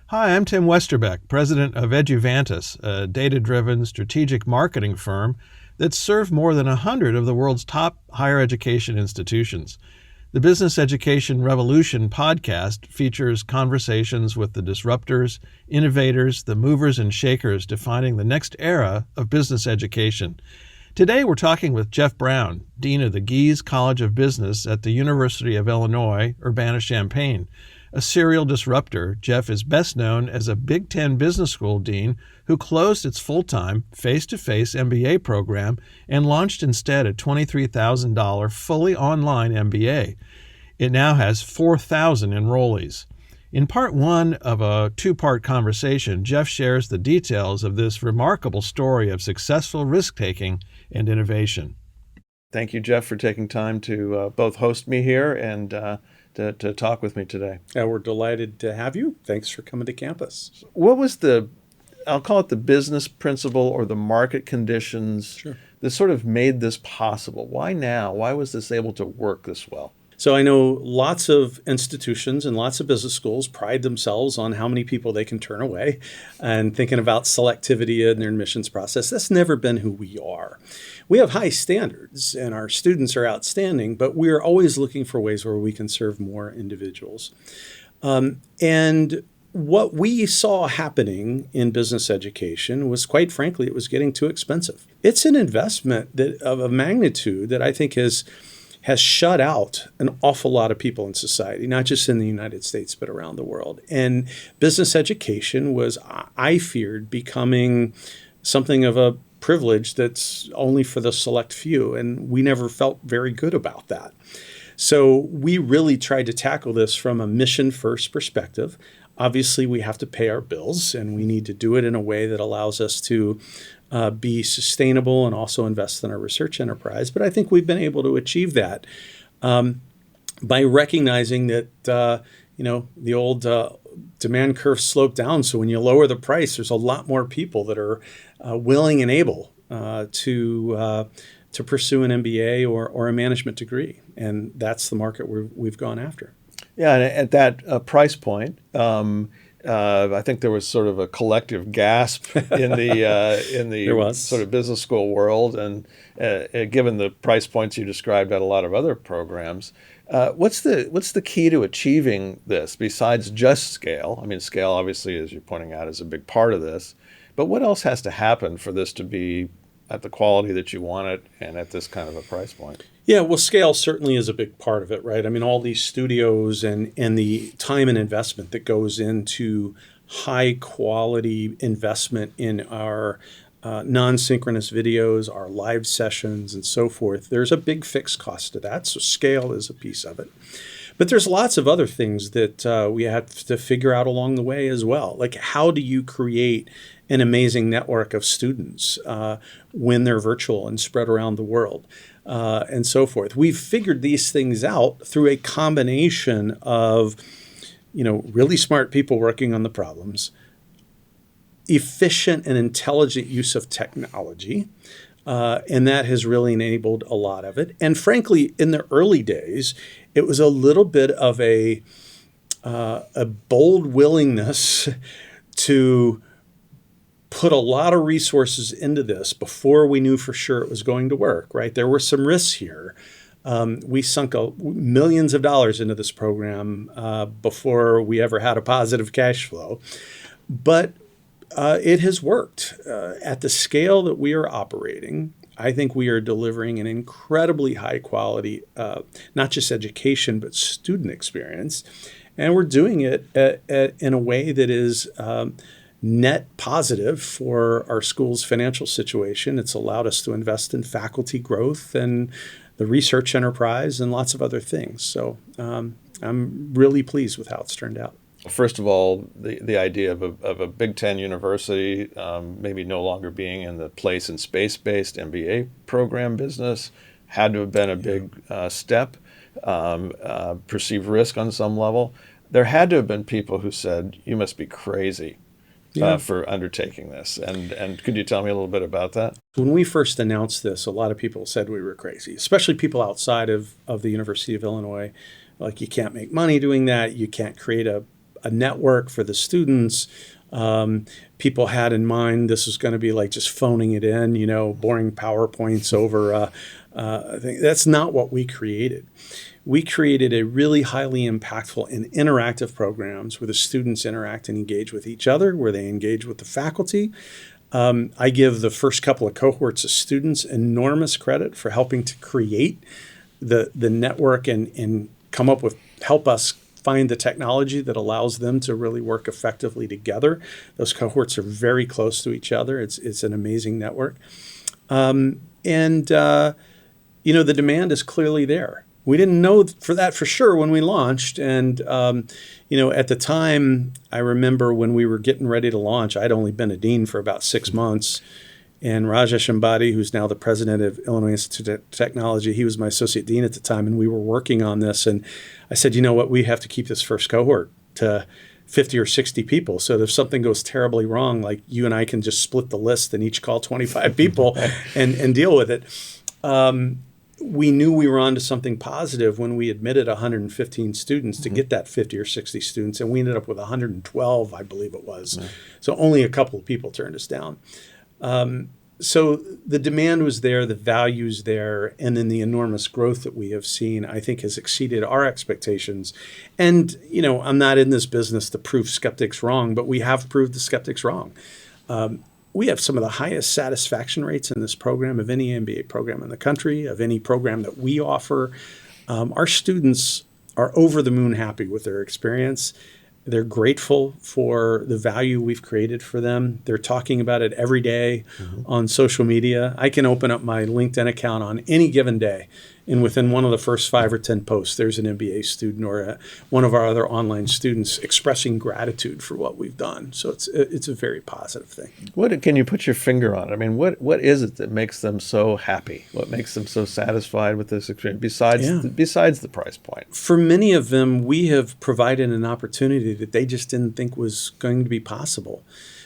Hi, I'm Tim Westerbeck, president of Eduvantis, a data-driven strategic marketing firm that's served more than 100 of the world's top higher education institutions. The Business Education Revolution podcast features conversations with the disruptors, innovators, the movers and shakers defining the next era of business education. Today we're talking with Jeff Brown, Dean of the Gies College of Business at the University of Illinois, Urbana-Champaign. A serial disruptor, Jeff is best known as a Big Ten business school dean who closed its full-time, face-to-face MBA program and launched instead a $23,000 fully online MBA. It now has 4,000 enrollees. In part one of a two-part conversation, Jeff shares the details of this remarkable story of successful risk-taking and innovation. Thank you, Jeff, for taking time to both host me here and to talk with me today. We're delighted to have you. Thanks for coming to campus. What was I'll call it the business principle or the market conditions that sort of made this possible? Why now? Why was this able to work this well? So I know lots of institutions and lots of business schools pride themselves on how many people they can turn away and thinking about selectivity in their admissions process. That's never been who we are. We have high standards and our students are outstanding, but we're always looking for ways where we can serve more individuals. And what we saw happening in business education was, quite frankly, it was getting too expensive. It's an investment of a magnitude that I think has shut out an awful lot of people in society, not just in the United States, but around the world. And business education was, I feared, becoming something of a privilege that's only for the select few. And we never felt very good about that. So we really tried to tackle this from a mission-first perspective. Obviously, we have to pay our bills, and we need to do it in a way that allows us to be sustainable and also invest in our research enterprise. But I think we've been able to achieve that by recognizing that, the old demand curve sloped down. So when you lower the price, there's a lot more people that are willing and able to pursue an MBA or a management degree. And that's the market we've gone after. Yeah, and at that price point, I think there was sort of a collective gasp in the sort of business school world, and given the price points you described at a lot of other programs, what's the key to achieving this besides just scale? I mean, scale obviously, as you're pointing out, is a big part of this, but what else has to happen for this to be at the quality that you want it and at this kind of a price point? Yeah, well, scale certainly is a big part of it, right? I mean, all these studios and the time and investment that goes into high quality investment in our non-synchronous videos, our live sessions, and so forth. There's a big fixed cost to that, so scale is a piece of it. But there's lots of other things that we have to figure out along the way as well. Like, how do you create an amazing network of students when they're virtual and spread around the world, and so forth? We've figured these things out through a combination of, really smart people working on the problems, efficient and intelligent use of technology, and that has really enabled a lot of it. And frankly, in the early days, it was a little bit of a bold willingness to put a lot of resources into this before we knew for sure it was going to work, right? There were some risks here. We sunk millions of dollars into this program before we ever had a positive cash flow. But it has worked. At the scale that we are operating, I think we are delivering an incredibly high quality, not just education, but student experience. And we're doing it in a way that is net positive for our school's financial situation. It's allowed us to invest in faculty growth and the research enterprise and lots of other things. So I'm really pleased with how it's turned out. First of all, the idea of a Big Ten university maybe no longer being in the place and space-based MBA program business had to have been a big step, perceived risk on some level. There had to have been people who said, you must be crazy for undertaking this. And could you tell me a little bit about that? When we first announced this, a lot of people said we were crazy, especially people outside of the University of Illinois. Like, you can't make money doing that. You can't create a a network for the students. People had in mind this was going to be like just phoning it in, boring PowerPoints over. I think that's not what we created. We created a really highly impactful and interactive programs where the students interact and engage with each other, where they engage with the faculty. I give the first couple of cohorts of students enormous credit for helping to create the network and help us find the technology that allows them to really work effectively together. Those cohorts are very close to each other. It's an amazing network. The demand is clearly there. We didn't know for sure when we launched. And, at the time, I remember when we were getting ready to launch, I'd only been a dean for about 6 months. And Rajesh Ambati, who's now the president of Illinois Institute of Technology, he was my associate dean at the time, and we were working on this. And I said, you know what, we have to keep this first cohort to 50 or 60 people. So if something goes terribly wrong, like you and I can just split the list and each call 25 people and deal with it. We knew we were onto something positive when we admitted 115 students to get that 50 or 60 students, and we ended up with 112, I believe it was. Yeah. So only a couple of people turned us down. So the demand was there, the value's there, and then the enormous growth that we have seen, I think, has exceeded our expectations. And, I'm not in this business to prove skeptics wrong, but we have proved the skeptics wrong. We have some of the highest satisfaction rates in this program of any MBA program in the country, of any program that we offer. Our students are over the moon happy with their experience. They're grateful for the value we've created for them. They're talking about it every day on social media. I can open up my LinkedIn account on any given day, and within one of the first 5 or 10 posts, there's an MBA student or one of our other online students expressing gratitude for what we've done. So it's a very positive thing. What can you put your finger on? I mean, what is it that makes them so happy? What makes them so satisfied with this experience besides the price point? For many of them, we have provided an opportunity that they just didn't think was going to be possible.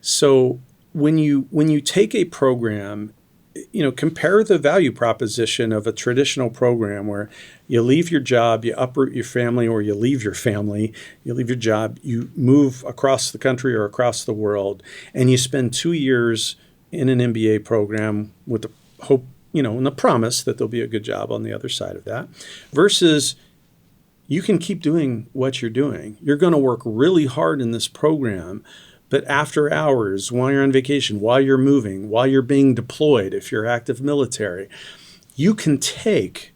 So when you take a program, compare the value proposition of a traditional program where you leave your job, you uproot your family, or you leave your family, you leave your job, you move across the country or across the world, and you spend 2 years in an MBA program with the hope, and the promise that there'll be a good job on the other side of that, versus you can keep doing what you're doing. You're going to work really hard in this program, but after hours, while you're on vacation, while you're moving, while you're being deployed, if you're active military, you can take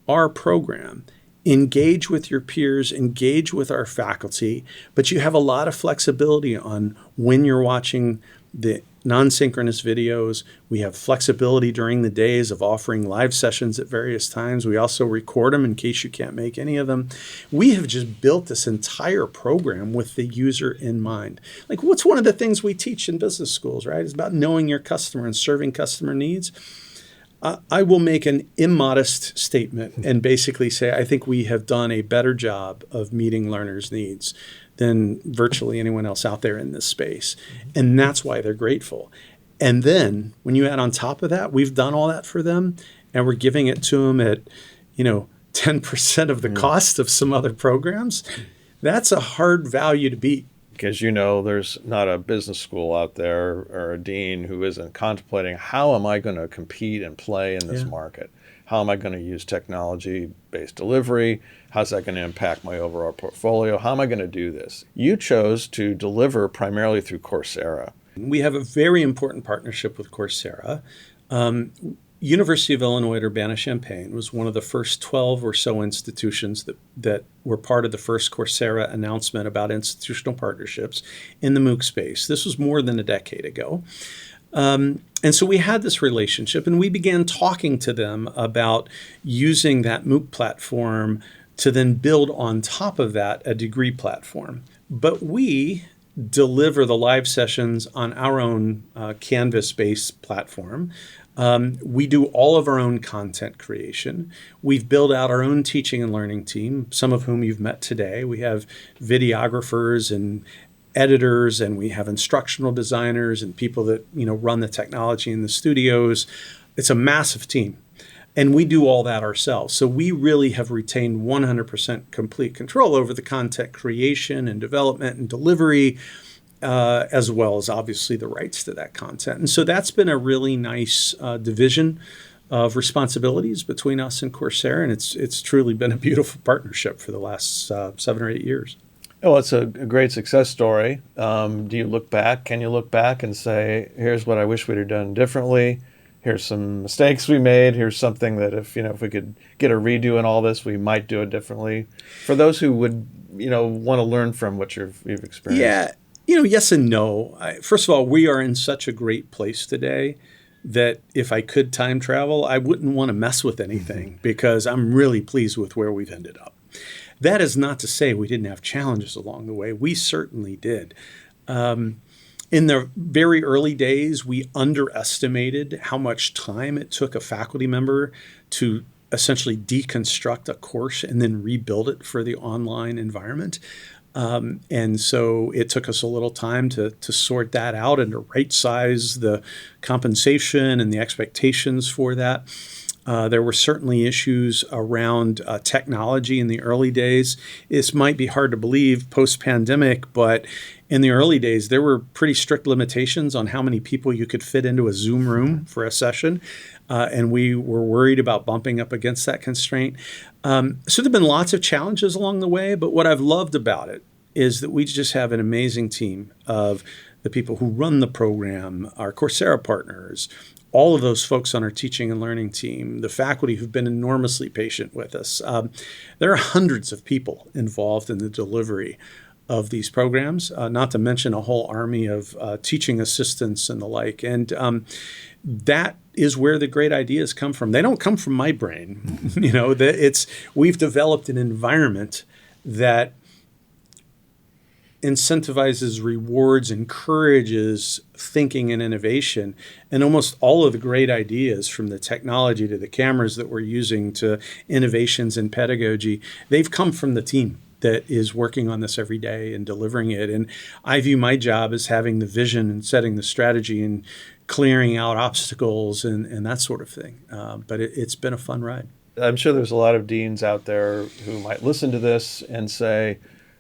our program, engage with your peers, engage with our faculty, but you have a lot of flexibility on when you're watching the non-synchronous videos. We have flexibility during the days of offering live sessions at various times. We also record them in case you can't make any of them. We have just built this entire program with the user in mind. Like, what's one of the things we teach in business schools, right? It's about knowing your customer and serving customer needs. I will make an immodest statement and basically say, I think we have done a better job of meeting learners' needs than virtually anyone else out there in this space. And that's why they're grateful. And then when you add on top of that, we've done all that for them, and we're giving it to them at, 10% of the cost of some other programs. That's a hard value to beat. Because there's not a business school out there or a dean who isn't contemplating, how am I going to compete and play in this market? How am I going to use technology-based delivery? How's that going to impact my overall portfolio? How am I going to do this? You chose to deliver primarily through Coursera. We have a very important partnership with Coursera. University of Illinois at Urbana-Champaign was one of the first 12 or so institutions that were part of the first Coursera announcement about institutional partnerships in the MOOC space. This was more than a decade ago. And so we had this relationship, and we began talking to them about using that MOOC platform to then build on top of that a degree platform. But we deliver the live sessions on our own Canvas-based platform. We do all of our own content creation. We've built out our own teaching and learning team, some of whom you've met today. We have videographers and editors, and we have instructional designers and people that run the technology in the studios. It's a massive team. And we do all that ourselves. So we really have retained 100% complete control over the content creation and development and delivery, as well as obviously the rights to that content. And so that's been a really nice division of responsibilities between us and Coursera, and it's truly been a beautiful partnership for the last 7 or 8 years. Well, it's a great success story. Do you look back? Can you look back and say, here's what I wish we'd have done differently? Here's some mistakes we made. Here's something that if we could get a redo in all this, we might do it differently. For those who would, want to learn from what you've experienced. Yeah, yes and no. First of all, we are in such a great place today that if I could time travel, I wouldn't want to mess with anything because I'm really pleased with where we've ended up. That is not to say we didn't have challenges along the way. We certainly did. In the very early days, we underestimated how much time it took a faculty member to essentially deconstruct a course and then rebuild it for the online environment. And so it took us a little time to sort that out and to right size the compensation and the expectations for that. There were certainly issues around technology in the early days. This might be hard to believe post-pandemic, but in the early days, there were pretty strict limitations on how many people you could fit into a Zoom room for a session. And we were worried about bumping up against that constraint. So there have been lots of challenges along the way, but what I've loved about it is that we just have an amazing team of the people who run the program, our Coursera partners, all of those folks on our teaching and learning team, the faculty who've been enormously patient with us. There are hundreds of people involved in the delivery of these programs, not to mention a whole army of teaching assistants and the like. And that is where the great ideas come from. They don't come from my brain. We've developed an environment that incentivizes, rewards, encourages thinking and innovation. And almost all of the great ideas, from the technology to the cameras that we're using to innovations in pedagogy, they've come from the team that is working on this every day and delivering it. And I view my job as having the vision and setting the strategy and clearing out obstacles and that sort of thing. But it's been a fun ride. I'm sure there's a lot of deans out there who might listen to this and say,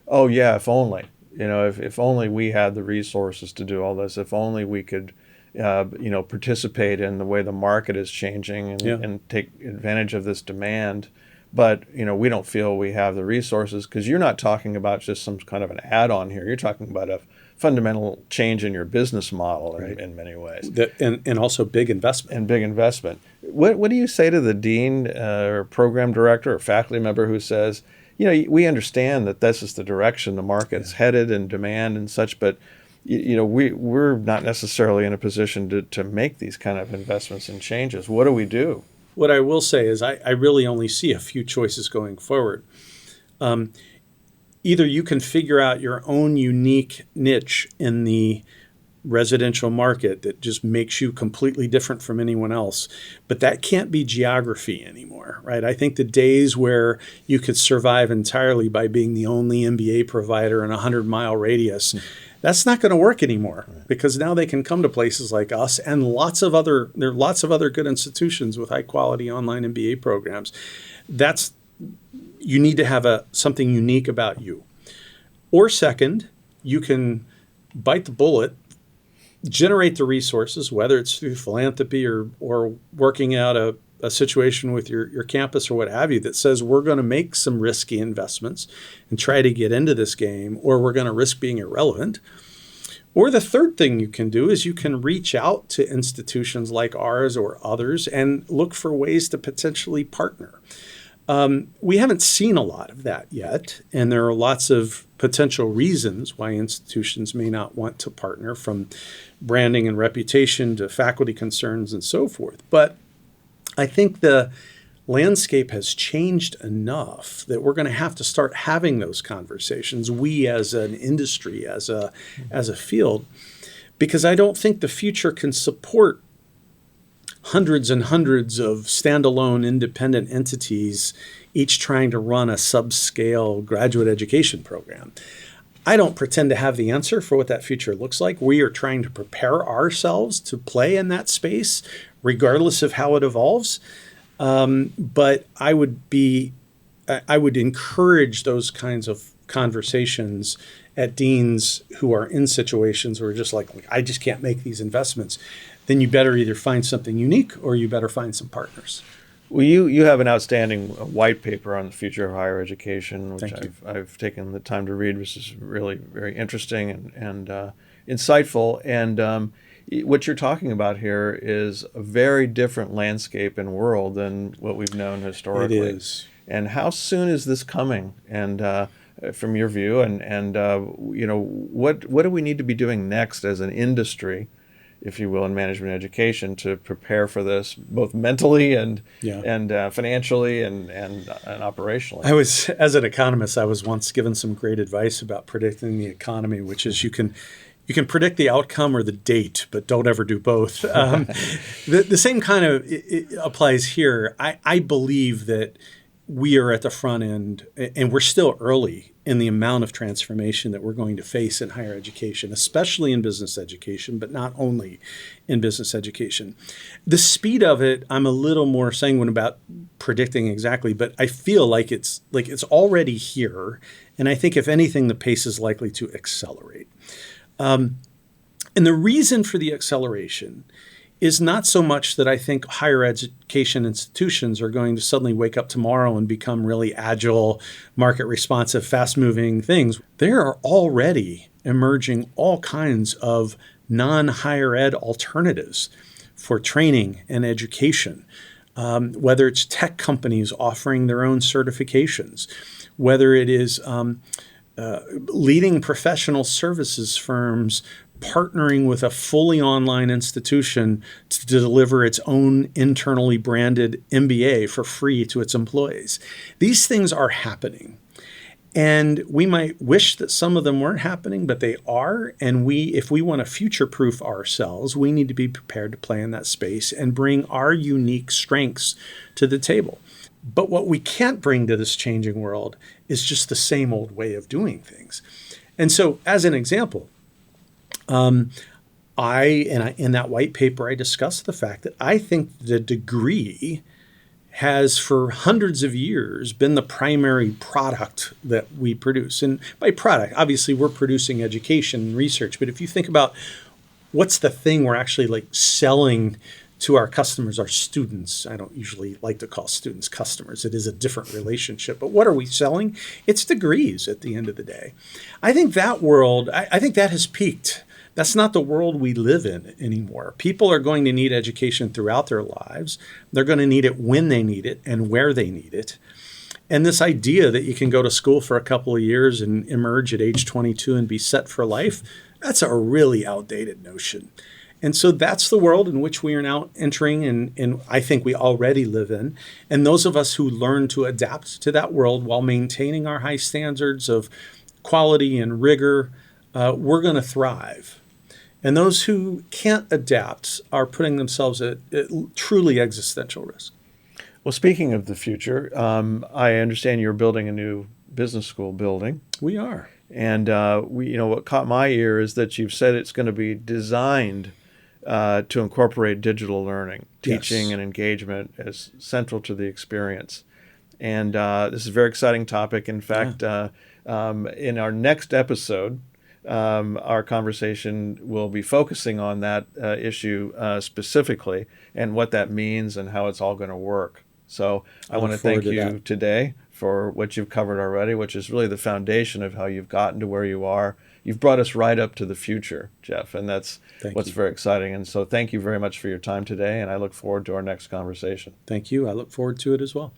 oh, yeah, if only. If only we had the resources to do all this, if only we could, participate in the way the market is changing and take advantage of this demand. But, we don't feel we have the resources, because you're not talking about just some kind of an add-on here. You're talking about a fundamental change in your business model in many ways. And also big investment. What do you say to the dean or program director or faculty member who says, we understand that this is the direction the market's headed and demand and such, but we're not necessarily in a position to make these kind of investments and changes. What do we do? What I will say is I really only see a few choices going forward. Either you can figure out your own unique niche in the residential market that just makes you completely different from anyone else. But that can't be geography anymore, right? I think the days where you could survive entirely by being the only MBA provider in a 100-mile radius, that's not going to work anymore, because now they can come to places like us and there are lots of other good institutions with high quality online MBA programs. You need to have something unique about you. Or second, you can bite the bullet, generate the resources, whether it's through philanthropy or working out a situation with your campus or what have you, that says we're going to make some risky investments and try to get into this game, or we're going to risk being irrelevant. Or the third thing you can do is you can reach out to institutions like ours or others and look for ways to potentially partner. We haven't seen a lot of that yet, and there are lots of potential reasons why institutions may not want to partner, from branding and reputation to faculty concerns and so forth. But I think the landscape has changed enough that we're going to have to start having those conversations, we as an industry, as a field, because I don't think the future can support hundreds and hundreds of standalone independent entities, each trying to run a subscale graduate education program. I don't pretend to have the answer for what that future looks like. We are trying to prepare ourselves to play in that space, regardless of how it evolves. But I would encourage those kinds of conversations at deans who are in situations where just like, I just can't make these investments. Then you better either find something unique or you better find some partners. Well, you have an outstanding white paper on the future of higher education, which I've taken the time to read, which is really very interesting and insightful. And what you're talking about here is a very different landscape and world than what we've known historically. It is. And how soon is this coming? And from your view, and what do we need to be doing next as an industry, if you will, in management education to prepare for this, both mentally and financially and operationally? As an economist, I was once given some great advice about predicting the economy, which is you can predict the outcome or the date, but don't ever do both. The same kind of it applies here. I believe that we are at the front end, and we're still early in the amount of transformation that we're going to face in higher education, especially in business education, but not only in business education. The speed of it, I'm a little more sanguine about predicting exactly, but I feel like it's already here. And I think if anything, the pace is likely to accelerate. And the reason for the acceleration is not so much that I think higher education institutions are going to suddenly wake up tomorrow and become really agile, market responsive, fast moving things. There are already emerging all kinds of non-higher ed alternatives for training and education, whether it's tech companies offering their own certifications, whether it is leading professional services firms partnering with a fully online institution to deliver its own internally branded MBA for free to its employees. These things are happening. And we might wish that some of them weren't happening, but they are. And if we want to future-proof ourselves, we need to be prepared to play in that space and bring our unique strengths to the table. But what we can't bring to this changing world is just the same old way of doing things. And so, as an example, in that white paper, I discussed the fact that I think the degree has for hundreds of years been the primary product that we produce. And by product, obviously we're producing education and research. But if you think about what's the thing we're actually like selling to our customers, our students, I don't usually like to call students customers. It is a different relationship. But what are we selling? It's degrees at the end of the day. I think that world, I think that has peaked. That's not the world we live in anymore. People are going to need education throughout their lives. They're going to need it when they need it and where they need it. And this idea that you can go to school for a couple of years and emerge at age 22 and be set for life, that's a really outdated notion. And so that's the world in which we are now entering, and I think we already live in. And those of us who learn to adapt to that world while maintaining our high standards of quality and rigor, we're going to thrive. And those who can't adapt are putting themselves at truly existential risk. Well, speaking of the future, I understand you're building a new business school building. We are. And what caught my ear is that you've said it's going to be designed to incorporate digital learning, teaching, and engagement as central to the experience. And this is a very exciting topic. In fact, in our next episode, our conversation will be focusing on that issue specifically and what that means and how it's all going to work. So I want to thank you today for what you've covered already, which is really the foundation of how you've gotten to where you are. You've brought us right up to the future, Jeff, and that's what's very exciting. And so thank you very much for your time today, and I look forward to our next conversation. Thank you. I look forward to it as well.